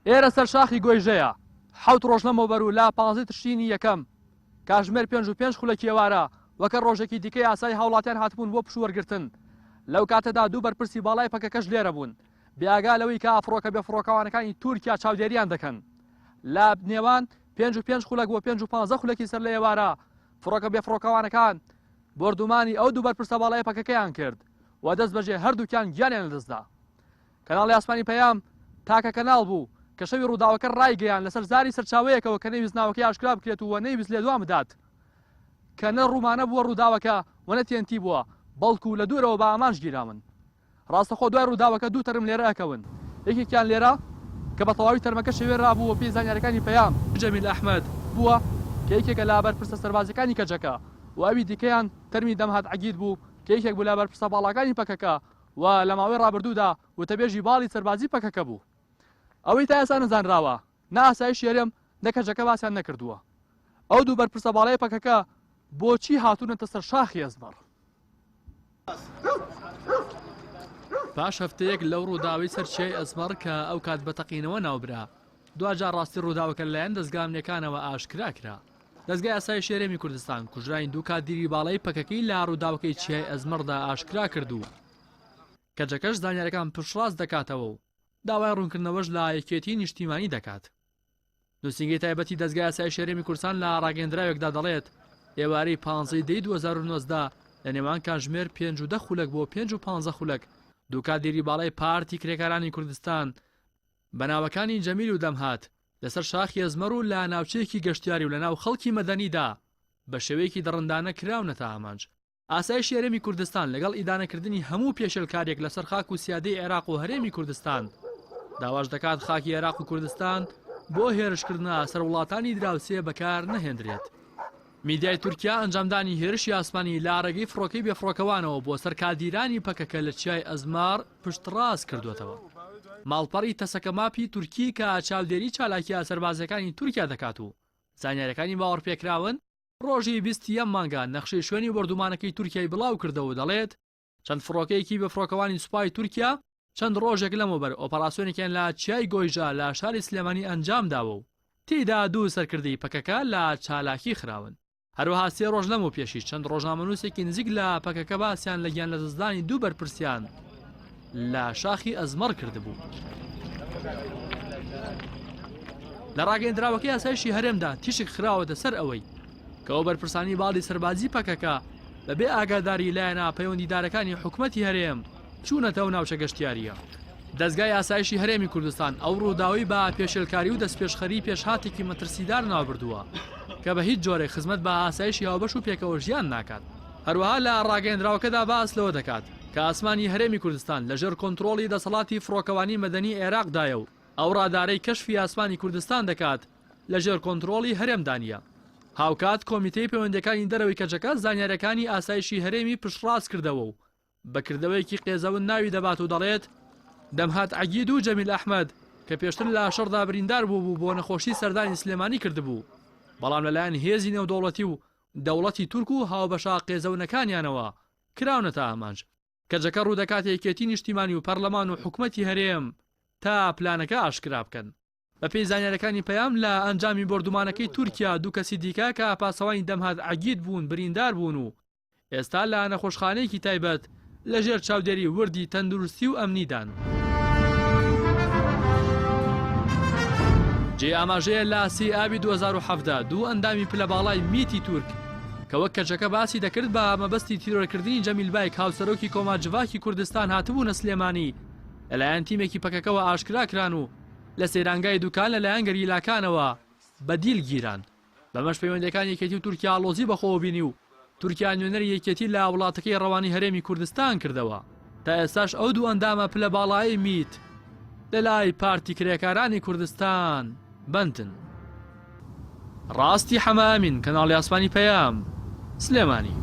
ئێرە سەر شاخی گۆیژەیە 7 ڕۆژ لەمەوبەر لا 15 تشرینی یەکەم کاتژمێر 5 خولەکی ئێوارە وەکە ڕۆژێکی دیکەی ئاسای هاوڵاتیان هاتبوون بۆ پشوەرگرتن لەو کاتەدا دوو بەرپرسی باڵای پەکەکەش لێرە بوون بیاگا لەوەی کە ئافرۆکە بێفڕۆکەوانەکانی تورکیا چاودێریان دەکەن لە نێوان 5 خولەک بۆ 5 خولەکی سەر لە ئێوارە فڕۆکە بێفڕۆکەوانەکان بردومانی ئەو دوو بەرپرسە باڵای پەکەکەیان کرد و دەست بەجێ هەردووکیان گیانیان لەدەستدا کەناڵی ئاسمانی پەیام تاکە کەناڵ بوو کە شەوی ڕووداوەکە ڕایگەیان لەسەر زاری سەرچاوەیەکەوە کە نەویست ناوەکەی ئاشکرا بکرێت و نەیویست لێ دوام بدات کە نە ڕوومانە بووە ڕووداوەکە وەنە تێنتی بووە بەڵکو لە دوورەوە بە ئامانج گیرامن ڕاستەخۆ دوای ڕووداوەکە دوو تەرم لێرە ئەکەون یەکێکیان لێرە کە بە تەواوی تەرمەکە شەوێ ڕابووە پێی زانیاریەکانی پەیام جەمیل ئەحمەد بووە کە یەکێکە لە بەرپرسە سەربازەکانی کەجەکە و ئەوی دیکەیان تەرمی دەمهات عەگید بوو کە یەکێک بوو لە بەرپرسە باڵەکانی پەکەکە و لە ماوەی ڕابردوودا وتەبێژی باڵی سەربازی پەکەکە بوو ئەوەی تا ئێستا نەزانراوە نە ئاسایش هێرێم نە کەجەکە باسییان نەکردووە ئەو دوو بەرپرسە باڵای پەکەکە بۆچی هاتوونەتە سەر شاخی ئەزمەر پاش هەفتەیەک لەو ڕووداوی سەرچێی ئەزمەر کە ئەو کات بەتەقینەوە ناوبرا دوجار ڕاستی ڕووداوەکە لەلایەن دەستگامنیەکانەوە ئاشکرا کرا دەستگای ئاسایی شێرێمی کوردستان کوژراین دوو کاتگیری باڵای پەکەکەی لە ڕووداوەکەی چیای ئەزمەردا ئاشکرا کردو کەجەکەش زانیاریەکان پشتڕاست دەکاتەوە و داوای ڕوونکردنەوەش لە یەکێتی نیشتیمانی دەکات نووسنگی تایبەتی دەستگای ئاسایی شێرێمی کوردستان لە ڕاگەندراوێکدا دەڵێت ئێوارەی 15 دەی 2019 لە نێوان کاتژمێر 5 خولەک بۆ 5 خولەک دوو کاتگیری باڵای پارتی کرێکارانی کوردستان بەناوەکانی جەمیل و دەمهات لەسەر شاخی ئەزمەر و لە ناوچەیەکی گەشتیاری و لە ناو خەڵکی مەدەنیدا بە شێوەیەکی دڕندانە کراونەتە ئامانج ئاسای شێرێمی کوردستان لەگەڵ ئیدانەکردنی هەموو پێشێلکارێک لەسەر خاک و سیادەی عێراق و هەرێمی کوردستان داواش دەکات خاکی عێراق و کوردستان بۆ هێرشکردنە سەر وڵاتانی دراوسێ بەکار نەهێنرێت میدیای تورکیا ئەنجامدانی هێرشی ئاسمانی لە ڕێگەی فڕۆکەی بێفڕۆکەوانەوە بۆ سەر کادیرانی پەکەکە لە چیای ئەزمار پشتڕاست کردوێتەوە ماڵپەڕی تەسەکە ماپی تورکی کە چاودێری چالاکیە سەربازەکانی تورکیا دەکات و زانیاریەکانی باوەڕپێکراون ڕۆژی 20 مانگە نەخشەی شوێنی بەردومانەکەی تورکیای بڵاو کردەوە دەڵێت چەند فڕۆکەیەکی بەفڕۆکەوانی سوپای تورکیا چەند ڕۆژێک لەمەوبەر ئۆپەراسیۆنێکیان لە چیای گۆیژە لە شاری سلێمانی ئەنجامداوە و تێیدا دوو سەرکردەی پەکەکە لە چالاکی خراون هەروەها 3 ڕۆژ لەمەوە پێشی چەند ڕۆژنامەنووسێکی نزیک لە پەکەکە باسییان لە گیان لەدەستدانی دوو بەرپرسیان لە شاخی ئەزمەر کردبوو لە ڕاگەیەندراوەکەی ئاسایشی هەرێمدا تیشک خراوەتە سەر ئەوەی کە ئەو بەرپرسانی باڵی سەربازی پەکەکە بەبێ ئاگاداری لایەنە پەیوەندیدارەکانی حکومەتی هەرێم چوونەتەوە ناوچە گەشتیاریە دەستگای ئاسایشی هەرێمی کوردستان ئەو ڕووداوی بە پێشێلکاری و دەستپێشخەری پێشهاتێکی مەترسیدار ناوبردووە کە بە هیچ جۆرێک خزمەت بە ئاسایشی هاوبەش و پێکەوە ژیان ناکات هەروەها لە ڕاگەیەندراوەکەدا باس لەوە دەکات کە ئاسمانی هەرێمی کوردستان لەژێر کۆنتڕۆڵی دەسەڵاتی فڕۆکەوانی مەدەنی عێراقدایە و ئەو ڕادارەی کەشفی ئاسمانی کوردستان دەکات لەژێر کۆنتڕۆڵی هەرێمدانیە هاوکات کۆمیتەی پەیوەندەکانی دەرەوەی کەجەکە زانیاریەکانی ئاسایشی هەرێمی پشتڕاست کردەوە و بەکردەوەیەکی قێزەون ناوی دەبات و دەڵێت دەمهات عەگید و جەمیل ئەحمەد کە پێشتر لە شەڕدا بریندار بوو بۆ نەخۆشی سەردانی سلێمانی کردبوو بەڵام لەلایەن هێزی نێودەوڵەتی و دەوڵەتی تورک و هاوبەشا قێزەونەکانیانەوە کراونەتە ئامانج کەجەکە ڕوودەکات یەکێتی نیشتیمانی و پەرلەمان و حکومەتی هەرێم تا پلانەکە ئاشکرا بکەن بە پێی زانیاریەکانی پەیام لە ئەنجامی بردومانەکەی تورکیا دوو کەسی دیکە کە پاسەوانی دەمهات عەگید بوون بریندار بوون و ئێستا لە نەخۆشخانەیەکی تایبەت لەژێر چاودێری وردی تەندروستی و ئەمنیدان جێ ئاماژەیە لە سی ئابی 2017 دوو ئەندامی پلە باڵای میتی تورک کە وەک کەچەکە باسی دەکرد بە مەبەستی تیرۆرکردنی جەمیل بایک هاوسەرۆکی کۆماجڤاکی کوردستان هاتبوونە سلێمانی لەلایەن تیمێکی پەکەکەوە ئاشکراکران و لە سەیرانگای دوکان لەلایەن گەریلاکانەوە بەدیل گیران بەمەش پەیوەندەکانی یەکێتی و تورکیا ئاڵۆزی بەخۆوە بینی و تورکیا نوێنەری یەکێتی لە وڵاتەکەی ڕەوانی هەرێمی کوردستان کردەوە تا ئێستاش ئەو دوو ئەندامە پلە باڵایی میت لەلای پارتی کرێکارانی کوردستان بندن ڕاستی حەمامین کەناڵی ئاسمانی پەیام سلێمانی